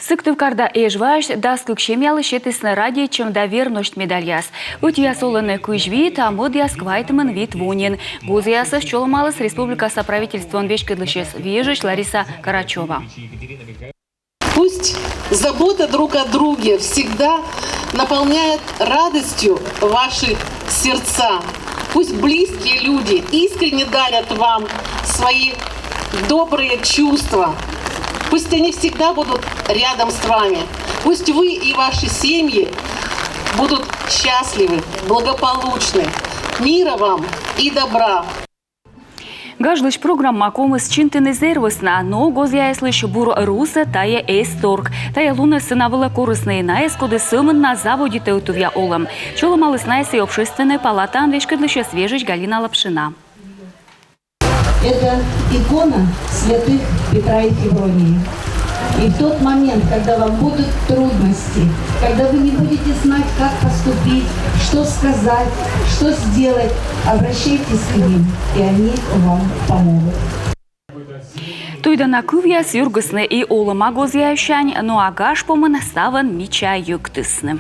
Сыктывкарда эжваш да скукшемялы шетесны ради, чем доверность медальяс. Утья солоны кujvит, а мод я сквайтмен вид вонин. Гузяса чоломалась республика соправительства вешкадлышес вежиш Лариса Карачева. Пусть забота друг о друге всегда наполняет радостью ваши сердца. Пусть близкие люди искренне дарят вам свои добрые чувства. Пусть они всегда будут рядом с вами. Пусть вы и ваши семьи будут счастливы, благополучны. Мира вам и добра. Гажлыш программа комыс чинтыны зервысна, но гозяйслыш бур руса тая эсторг. Тая луна сынавыла корысные наэскоды сымын на заводе теутувья олам. Чоломалыс наэсы общественная палата анвешкадлыше свежич Галина Лапшина. Это икона святых Петра и Февронии. И в тот момент, когда вам будут трудности, когда вы не будете знать, как поступить, что сказать, что сделать, обращайтесь к ним, и они вам помогут. Туйдана кувьяс юргысны и олыма гозяющань, но агаш помын ставан мича юктысны.